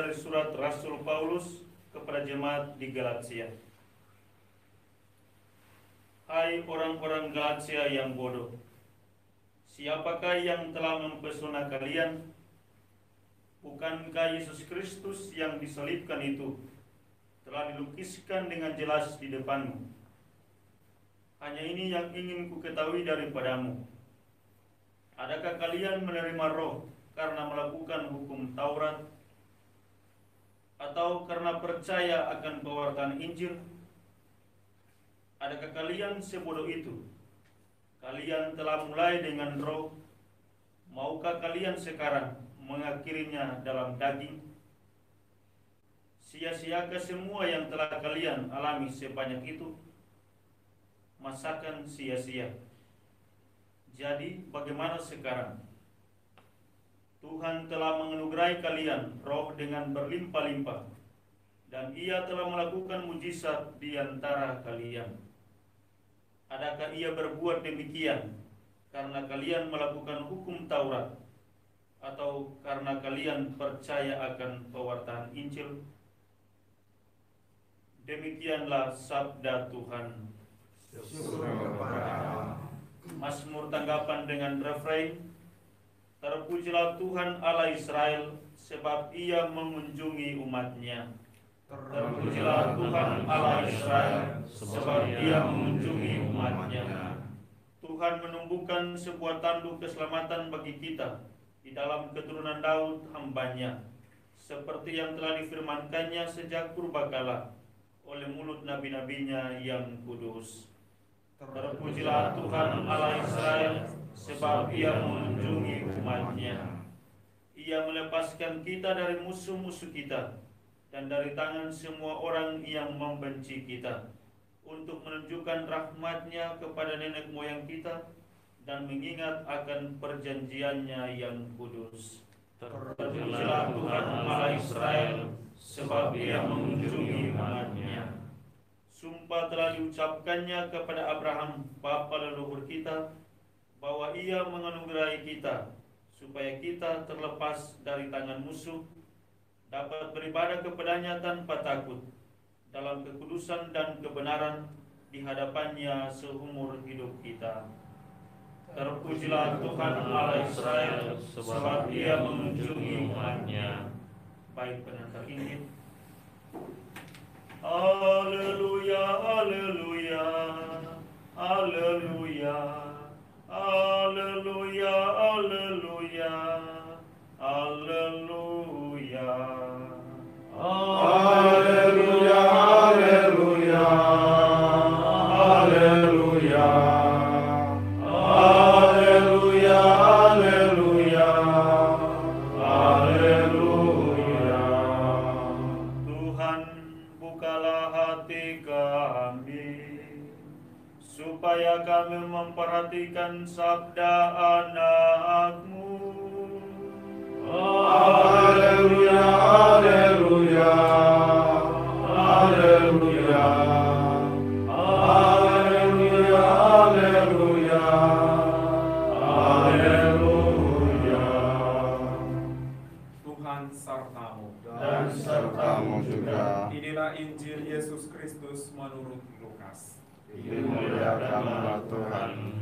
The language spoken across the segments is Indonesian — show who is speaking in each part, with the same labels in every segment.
Speaker 1: dari surat Rasul Paulus kepada jemaat di Galatia. Hai orang-orang Galatia yang bodoh, siapakah yang telah mempesona kalian? Bukankah Yesus Kristus yang disalibkan itu telah dilukiskan dengan jelas di depanmu? Hanya ini yang ingin ku ketahui daripadamu. Adakah kalian menerima roh karena melakukan hukum Taurat, atau karena percaya akan pewartaan Injil? Adakah kalian sebodoh itu? Kalian telah mulai dengan roh, maukah kalian sekarang mengakhirinya dalam daging? Sia-siakah semua yang telah kalian alami sebanyak itu? Masakan sia-sia. Jadi bagaimana sekarang? Tuhan telah menganugerahi kalian roh dengan berlimpah-limpah, dan Ia telah melakukan mujizat di antara kalian. Adakah Ia berbuat demikian karena kalian melakukan hukum Taurat, atau karena kalian percaya akan pewartaan Injil? Demikianlah sabda Tuhan. Mazmur tanggapan dengan refrain: Terpujilah Tuhan Allah Israel, sebab Ia mengunjungi umat-Nya. Terpujilah Tuhan Allah Israel, sebab Ia mengunjungi umat-Nya. Tuhan menumbuhkan sebuah tanduk keselamatan bagi kita di dalam keturunan Daud hamba-Nya, seperti yang telah difirmankannya sejak purbakala oleh mulut nabi-nabinya yang kudus. Terpujilah Tuhan Allah Israel, sebab Ia mengunjungi umat-Nya. Ia melepaskan kita dari musuh-musuh kita dan dari tangan semua orang yang membenci kita, untuk menunjukkan rahmat-Nya kepada nenek moyang kita dan mengingat akan perjanjian-Nya yang kudus. Terpujilah Tuhan Allah Israel, sebab Ia mengunjungi umat-Nya. Sumpah telah diucapkannya kepada Abraham, bapa leluhur kita, bahwa Ia menganugerahi kita, supaya kita terlepas dari tangan musuh, dapat beribadah kepadanya tanpa takut, dalam kekudusan dan kebenaran di hadapannya seumur hidup kita. Terpujilah Tuhan Allah Israel, sebab Ia mengunjungi umat-Nya. Baik pengantar Injil. Haleluya, haleluya, haleluya, haleluya, haleluya, haleluya.
Speaker 2: Haleluya, haleluya, haleluya, haleluya, haleluya, haleluya.
Speaker 1: Tuhan, bukalah hati kami, supaya kami memperhatikan sabda anak-Mu.
Speaker 2: Haleluya, haleluya, haleluya, haleluya, haleluya, haleluya.
Speaker 3: Tuhan sertamu.
Speaker 2: Dan sertamu juga.
Speaker 3: Inilah Injil Yesus Kristus menurut Lukas.
Speaker 2: Dimuliakanlah Tuhan.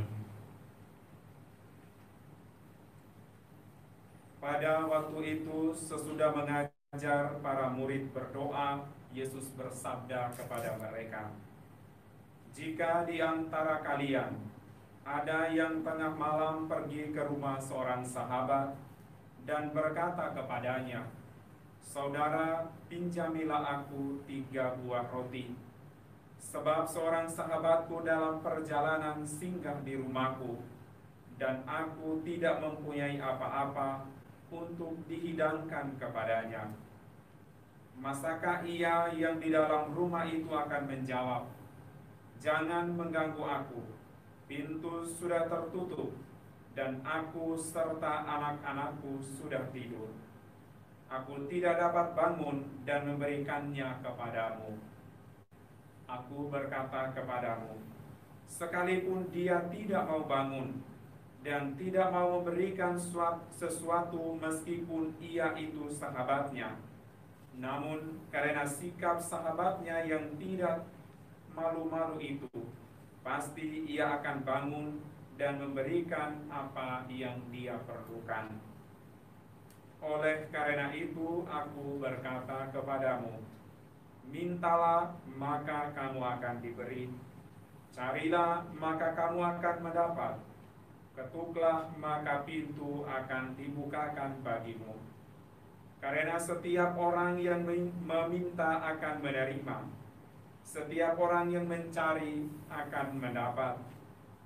Speaker 3: Pada waktu itu, sesudah mengajar para murid berdoa, Yesus bersabda kepada mereka, "Jika di antara kalian ada yang tengah malam pergi ke rumah seorang sahabat dan berkata kepadanya, 'Saudara, pinjamilah aku 3 buah roti, sebab seorang sahabatku dalam perjalanan singgah di rumahku, dan aku tidak mempunyai apa-apa untuk dihidangkan kepadanya.' Masakah ia yang di dalam rumah itu akan menjawab, 'Jangan mengganggu aku, pintu sudah tertutup, dan aku serta anak-anakku sudah tidur. Aku tidak dapat bangun dan memberikannya kepadamu.' Aku berkata kepadamu, sekalipun dia tidak mau bangun dan tidak mau memberikan sesuatu meskipun ia itu sahabatnya, Namun karena sikap sahabatnya yang tidak malu-malu itu, pasti ia akan bangun dan memberikan apa yang dia perlukan. Oleh karena itu aku berkata kepadamu, mintalah maka kamu akan diberi, carilah maka kamu akan mendapat, ketuklah maka pintu akan dibukakan bagimu. Karena setiap orang yang meminta akan menerima, setiap orang yang mencari akan mendapat,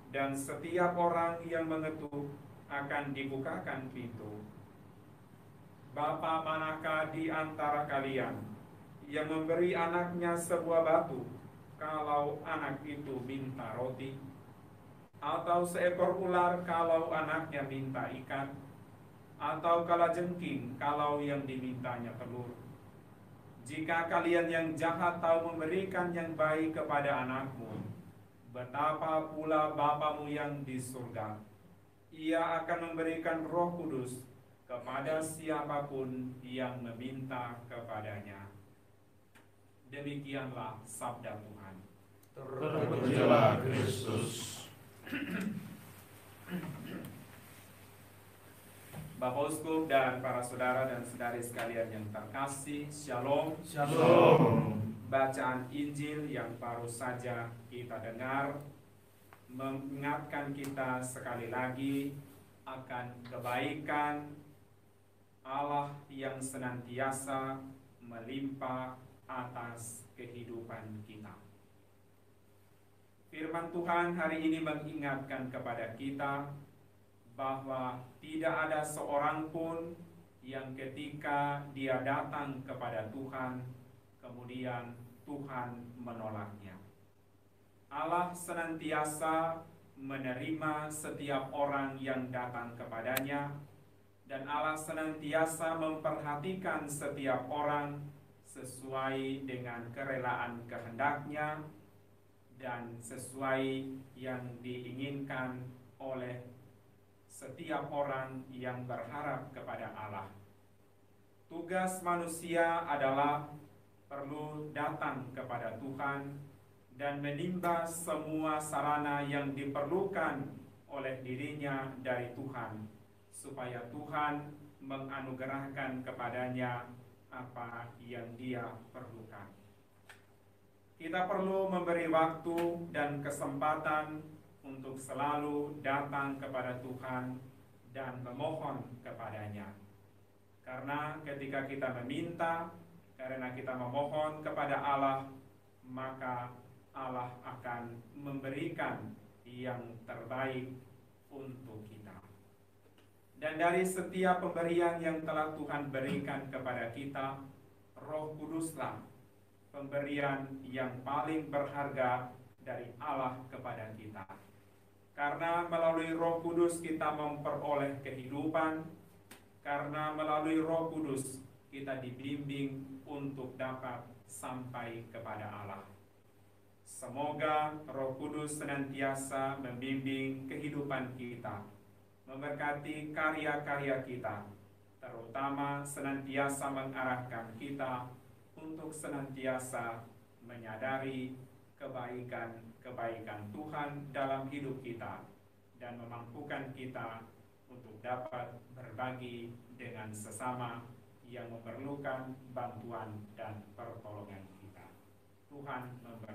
Speaker 3: dan setiap orang yang mengetuk akan dibukakan pintu. Bapa manakah di antara kalian yang memberi anaknya sebuah batu kalau anak itu minta roti? Atau seekor ular kalau anaknya minta ikan? Atau kalajengking kalau yang dimintanya telur? Jika kalian yang jahat tahu memberikan yang baik kepada anakmu, betapa pula Bapamu yang di surga, Ia akan memberikan Roh Kudus kepada siapapun yang meminta kepadanya. Demikianlah sabda Tuhan.
Speaker 2: Terpujilah Kristus.
Speaker 3: Bapak Uskup dan para saudara dan saudari sekalian yang terkasih, Shalom.
Speaker 2: Shalom.
Speaker 3: Bacaan Injil yang baru saja kita dengar mengingatkan kita sekali lagi akan kebaikan Allah yang senantiasa melimpah atas kehidupan kita. Firman Tuhan hari ini mengingatkan kepada kita bahwa tidak ada seorang pun yang ketika dia datang kepada Tuhan, kemudian Tuhan menolaknya. Allah senantiasa menerima setiap orang yang datang kepadanya, dan Allah senantiasa memperhatikan setiap orang sesuai dengan kerelaan kehendaknya dan sesuai yang diinginkan oleh setiap orang yang berharap kepada Allah. Tugas manusia adalah perlu datang kepada Tuhan dan menimba semua sarana yang diperlukan oleh dirinya dari Tuhan, supaya Tuhan menganugerahkan kepadanya apa yang dia perlukan. Kita perlu memberi waktu dan kesempatan untuk selalu datang kepada Tuhan dan memohon kepadanya. Karena ketika kita meminta, karena kita memohon kepada Allah, maka Allah akan memberikan yang terbaik untuk kita. Dan dari setiap pemberian yang telah Tuhan berikan kepada kita, Roh Kuduslah pemberian yang paling berharga dari Allah kepada kita. Karena melalui Roh Kudus kita memperoleh kehidupan, karena melalui Roh Kudus kita dibimbing untuk dapat sampai kepada Allah. Semoga Roh Kudus senantiasa membimbing kehidupan kita, memberkati karya-karya kita, terutama senantiasa mengarahkan kita untuk senantiasa menyadari kebaikan Tuhan dalam hidup kita dan memampukan kita untuk dapat berbagi dengan sesama yang memerlukan bantuan dan pertolongan kita. Tuhan memberkati.